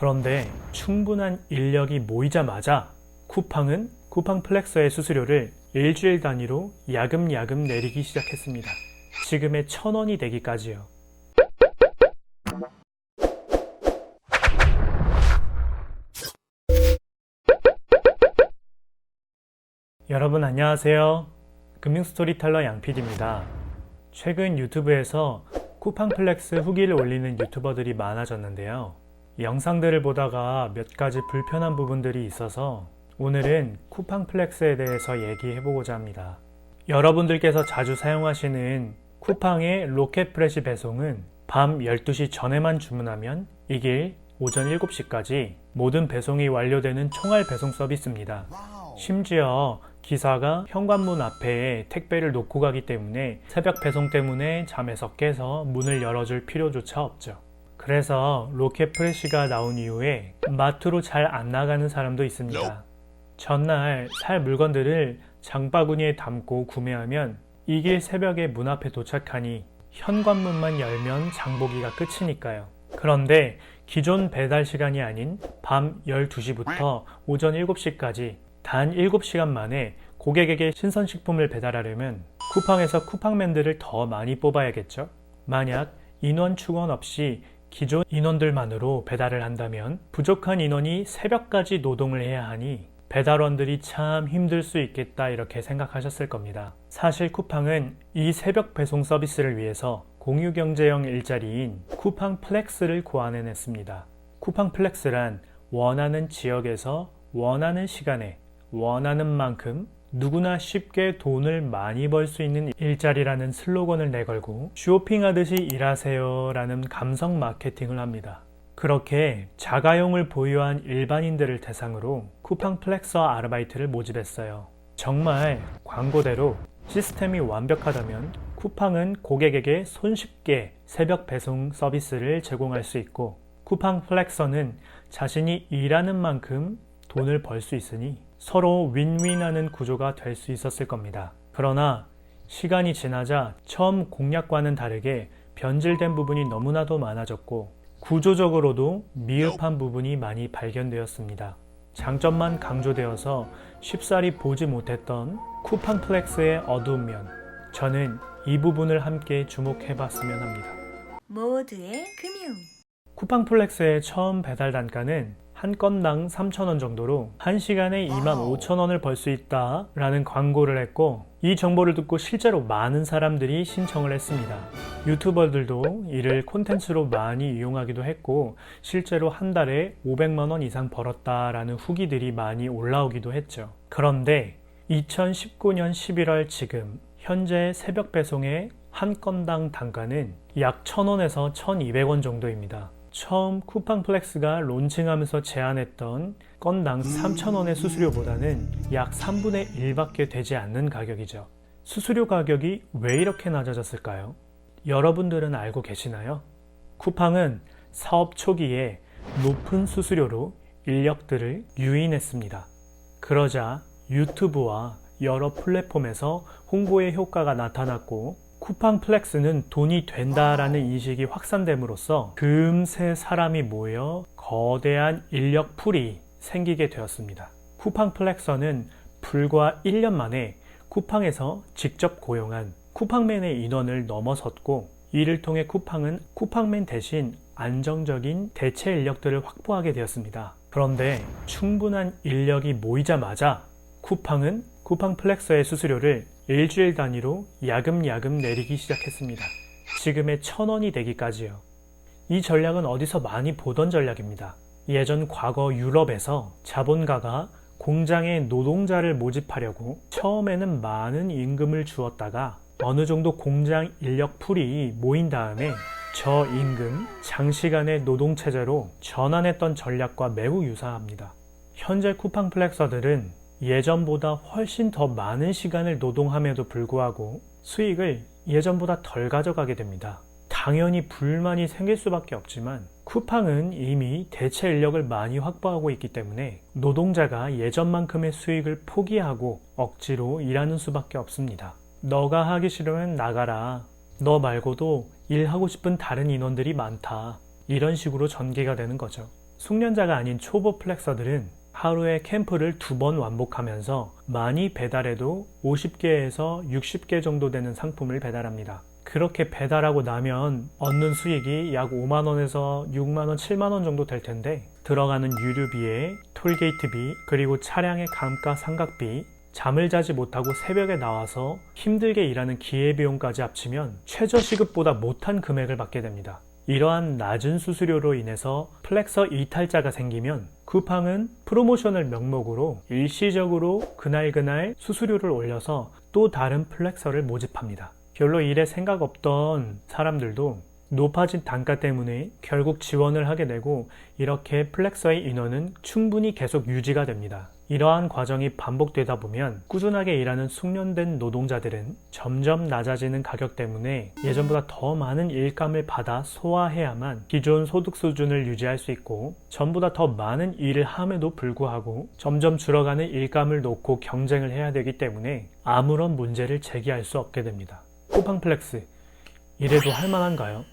그런데 충분한 인력이 모이자마자 쿠팡은 쿠팡 플렉서의 수수료를 일주일 단위로 야금야금 내리기 시작했습니다. 지금의 1,000원이 되기까지요. 여러분 안녕하세요. 금융스토리텔러 양PD입니다. 최근 유튜브에서 쿠팡 플렉스 후기를 올리는 유튜버들이 많아졌는데요. 영상들을 보다가 몇 가지 불편한 부분들이 있어서 오늘은 쿠팡 플렉스에 대해서 얘기해보고자 합니다. 여러분들께서 자주 사용하시는 쿠팡의 로켓 프레시 배송은 밤 12시 전에만 주문하면 이 길 오전 7시까지 모든 배송이 완료되는 총알 배송 서비스입니다. 심지어 기사가 현관문 앞에 택배를 놓고 가기 때문에 새벽 배송 때문에 잠에서 깨서 문을 열어줄 필요조차 없죠. 그래서 로켓 프레시가 나온 이후에 마트로 잘 안 나가는 사람도 있습니다. 전날 살 물건들을 장바구니에 담고 구매하면 이 길 새벽에 문 앞에 도착하니 현관문만 열면 장보기가 끝이니까요. 그런데 기존 배달 시간이 아닌 밤 12시부터 오전 7시까지 단 7시간 만에 고객에게 신선식품을 배달하려면 쿠팡에서 쿠팡맨들을 더 많이 뽑아야겠죠? 만약 인원 충원 없이 기존 인원들만으로 배달을 한다면 부족한 인원이 새벽까지 노동을 해야 하니 배달원들이 참 힘들 수 있겠다 이렇게 생각하셨을 겁니다. 사실 쿠팡은 이 새벽 배송 서비스를 위해서 공유경제형 일자리인 쿠팡 플렉스를 고안해냈습니다. 쿠팡 플렉스란 원하는 지역에서 원하는 시간에 원하는 만큼 누구나 쉽게 돈을 많이 벌 수 있는 일자리라는 슬로건을 내걸고 쇼핑하듯이 일하세요 라는 감성 마케팅을 합니다. 그렇게 자가용을 보유한 일반인들을 대상으로 쿠팡 플렉서 아르바이트를 모집했어요. 정말 광고대로 시스템이 완벽하다면 쿠팡은 고객에게 손쉽게 새벽 배송 서비스를 제공할 수 있고 쿠팡 플렉서는 자신이 일하는 만큼 돈을 벌 수 있으니 서로 윈윈하는 구조가 될 수 있었을 겁니다. 그러나 시간이 지나자 처음 공약과는 다르게 변질된 부분이 너무나도 많아졌고 구조적으로도 미흡한 부분이 많이 발견되었습니다. 장점만 강조되어서 쉽사리 보지 못했던 쿠팡 플렉스의 어두운 면, 저는 이 부분을 함께 주목해봤으면 합니다. 모두의 금융 쿠팡 플렉스의 처음 배달 단가는 한 건당 3,000원 정도로 1시간에 25,000원을 벌 수 있다 라는 광고를 했고 이 정보를 듣고 실제로 많은 사람들이 신청을 했습니다. 유튜버들도 이를 콘텐츠로 많이 이용하기도 했고 실제로 한 달에 500만원 이상 벌었다 라는 후기들이 많이 올라오기도 했죠. 그런데 2019년 11월 지금 현재 새벽 배송의 한 건당 단가는 약 1,000원에서 1,200원 정도입니다. 처음 쿠팡 플렉스가 론칭하면서 제안했던 건당 3,000원의 수수료보다는 약 3분의 1밖에 되지 않는 가격이죠. 수수료 가격이 왜 이렇게 낮아졌을까요? 여러분들은 알고 계시나요? 쿠팡은 사업 초기에 높은 수수료로 인력들을 유인했습니다. 그러자 유튜브와 여러 플랫폼에서 홍보의 효과가 나타났고 쿠팡 플렉스는 돈이 된다라는 인식이 확산됨으로써 금세 사람이 모여 거대한 인력 풀이 생기게 되었습니다. 쿠팡 플렉서는 불과 1년 만에 쿠팡에서 직접 고용한 쿠팡맨의 인원을 넘어섰고 이를 통해 쿠팡은 쿠팡맨 대신 안정적인 대체 인력들을 확보하게 되었습니다. 그런데 충분한 인력이 모이자마자 쿠팡은 쿠팡 플렉서의 수수료를 일주일 단위로 야금야금 내리기 시작했습니다. 지금의 1,000원이 되기까지요. 이 전략은 어디서 많이 보던 전략입니다. 예전 과거 유럽에서 자본가가 공장에 노동자를 모집하려고 처음에는 많은 임금을 주었다가 어느 정도 공장 인력 풀이 모인 다음에 저 임금, 장시간의 노동체제로 전환했던 전략과 매우 유사합니다. 현재 쿠팡 플렉서들은 예전보다 훨씬 더 많은 시간을 노동함에도 불구하고 수익을 예전보다 덜 가져가게 됩니다. 당연히 불만이 생길 수밖에 없지만 쿠팡은 이미 대체 인력을 많이 확보하고 있기 때문에 노동자가 예전만큼의 수익을 포기하고 억지로 일하는 수밖에 없습니다. 너가 하기 싫으면 나가라. 너 말고도 일하고 싶은 다른 인원들이 많다. 이런 식으로 전개가 되는 거죠. 숙련자가 아닌 초보 플렉서들은 하루에 캠프를 2번 완복하면서 많이 배달해도 50개에서 60개 정도 되는 상품을 배달합니다. 그렇게 배달하고 나면 얻는 수익이 약 5만원에서 6만원, 7만원 정도 될 텐데 들어가는 유류비에 톨게이트비, 그리고 차량의 감가상각비, 잠을 자지 못하고 새벽에 나와서 힘들게 일하는 기회비용까지 합치면 최저시급보다 못한 금액을 받게 됩니다. 이러한 낮은 수수료로 인해서 플렉서 이탈자가 생기면 쿠팡은 프로모션을 명목으로 일시적으로 그날 수수료를 올려서 또 다른 플렉서를 모집합니다. 별로 일에 생각 없던 사람들도 높아진 단가 때문에 결국 지원을 하게 되고 이렇게 플렉서의 인원은 충분히 계속 유지가 됩니다. 이러한 과정이 반복되다 보면 꾸준하게 일하는 숙련된 노동자들은 점점 낮아지는 가격 때문에 예전보다 더 많은 일감을 받아 소화해야만 기존 소득 수준을 유지할 수 있고 전보다 더 많은 일을 함에도 불구하고 점점 줄어가는 일감을 놓고 경쟁을 해야 되기 때문에 아무런 문제를 제기할 수 없게 됩니다. 쿠팡 플렉스, 이래도 할만한가요?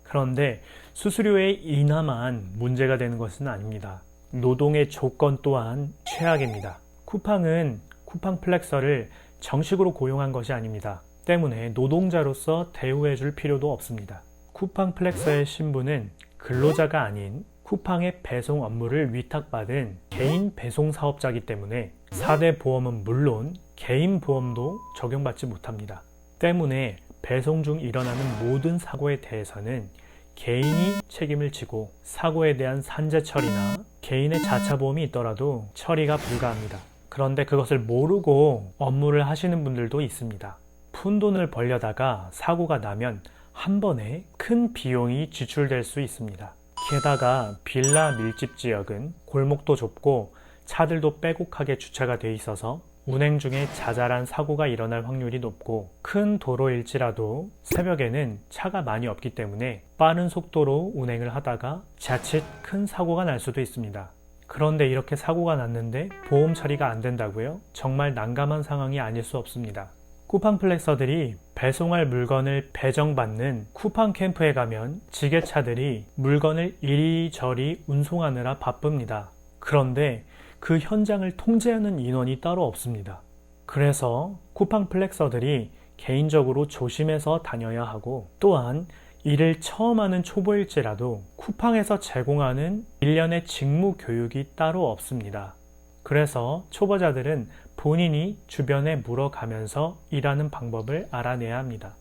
그런데 수수료의 인하만 문제가 되는 것은 아닙니다. 노동의 조건 또한 최악입니다. 쿠팡은 쿠팡 플렉서를 정식으로 고용한 것이 아닙니다. 때문에 노동자로서 대우해 줄 필요도 없습니다. 쿠팡 플렉서의 신분은 근로자가 아닌 쿠팡의 배송 업무를 위탁받은 개인 배송 사업자이기 때문에 4대 보험은 물론 개인 보험도 적용받지 못합니다. 때문에 배송 중 일어나는 모든 사고에 대해서는 개인이 책임을 지고 사고에 대한 산재 처리나 개인의 자차 보험이 있더라도 처리가 불가합니다. 그런데 그것을 모르고 업무를 하시는 분들도 있습니다. 푼돈을 벌려다가 사고가 나면 한 번에 큰 비용이 지출될 수 있습니다. 게다가 빌라 밀집 지역은 골목도 좁고 차들도 빼곡하게 주차가 돼 있어서 운행 중에 자잘한 사고가 일어날 확률이 높고 큰 도로일지라도 새벽에는 차가 많이 없기 때문에 빠른 속도로 운행을 하다가 자칫 큰 사고가 날 수도 있습니다. 그런데 이렇게 사고가 났는데 보험 처리가 안 된다고요? 정말 난감한 상황이 아닐 수 없습니다. 쿠팡 플렉서들이 배송할 물건을 배정받는 쿠팡 캠프에 가면 지게차들이 물건을 이리저리 운송하느라 바쁩니다. 그런데 그 현장을 통제하는 인원이 따로 없습니다. 그래서 쿠팡 플렉서들이 개인적으로 조심해서 다녀야 하고 또한 일을 처음 하는 초보일지라도 쿠팡에서 제공하는 일련의 직무 교육이 따로 없습니다. 그래서 초보자들은 본인이 주변에 물어가면서 일하는 방법을 알아내야 합니다.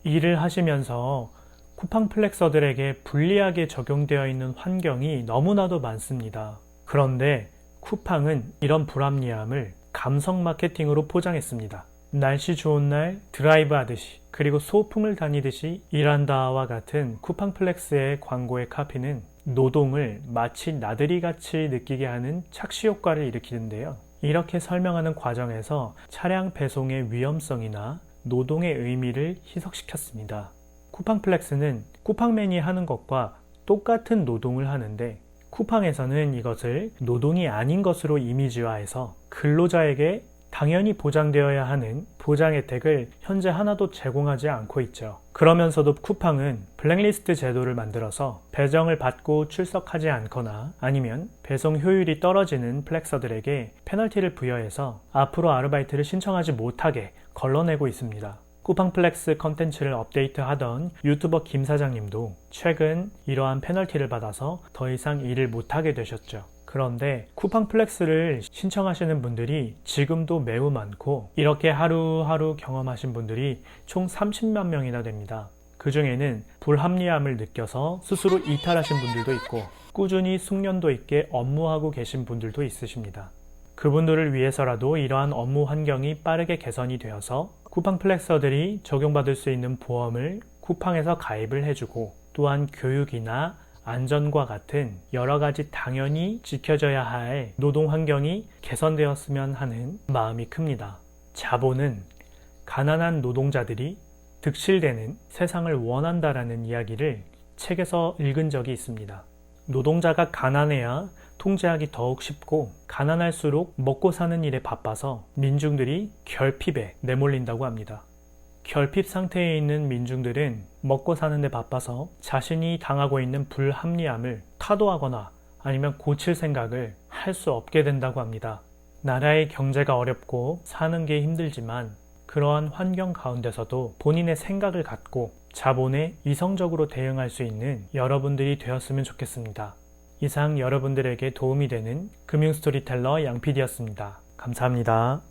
일을 하시면서 쿠팡 플렉서들에게 불리하게 적용되어 있는 환경이 너무나도 많습니다. 그런데 쿠팡은 이런 불합리함을 감성 마케팅으로 포장했습니다. 날씨 좋은 날 드라이브 하듯이 그리고 소풍을 다니듯이 일한다와 같은 쿠팡 플렉스의 광고의 카피는 노동을 마치 나들이같이 느끼게 하는 착시 효과를 일으키는데요. 이렇게 설명하는 과정에서 차량 배송의 위험성이나 노동의 의미를 희석시켰습니다. 쿠팡 플렉스는 쿠팡맨이 하는 것과 똑같은 노동을 하는데 쿠팡에서는 이것을 노동이 아닌 것으로 이미지화해서 근로자에게 당연히 보장되어야 하는 보장 혜택을 현재 하나도 제공하지 않고 있죠. 그러면서도 쿠팡은 블랙리스트 제도를 만들어서 배정을 받고 출석하지 않거나 아니면 배송 효율이 떨어지는 플렉서들에게 페널티를 부여해서 앞으로 아르바이트를 신청하지 못하게 걸러내고 있습니다. 쿠팡 플렉스 컨텐츠를 업데이트하던 유튜버 김 사장님도 최근 이러한 페널티를 받아서 더 이상 일을 못하게 되셨죠. 그런데 쿠팡 플렉스를 신청하시는 분들이 지금도 매우 많고 이렇게 하루하루 경험하신 분들이 총 30만 명이나 됩니다. 그 중에는 불합리함을 느껴서 스스로 이탈하신 분들도 있고 꾸준히 숙련도 있게 업무하고 계신 분들도 있으십니다. 그분들을 위해서라도 이러한 업무 환경이 빠르게 개선이 되어서 쿠팡 플렉서들이 적용받을 수 있는 보험을 쿠팡에서 가입을 해주고 또한 교육이나 안전과 같은 여러 가지 당연히 지켜져야 할 노동 환경이 개선되었으면 하는 마음이 큽니다. 자본은 가난한 노동자들이 득실되는 세상을 원한다라는 이야기를 책에서 읽은 적이 있습니다. 노동자가 가난해야 통제하기 더욱 쉽고 가난할수록 먹고 사는 일에 바빠서 민중들이 결핍에 내몰린다고 합니다. 결핍 상태에 있는 민중들은 먹고 사는 데 바빠서 자신이 당하고 있는 불합리함을 타도하거나 아니면 고칠 생각을 할 수 없게 된다고 합니다. 나라의 경제가 어렵고 사는 게 힘들지만 그러한 환경 가운데서도 본인의 생각을 갖고 자본에 이성적으로 대응할 수 있는 여러분들이 되었으면 좋겠습니다. 이상 여러분들에게 도움이 되는 금융 스토리텔러 양 PD였습니다. 감사합니다.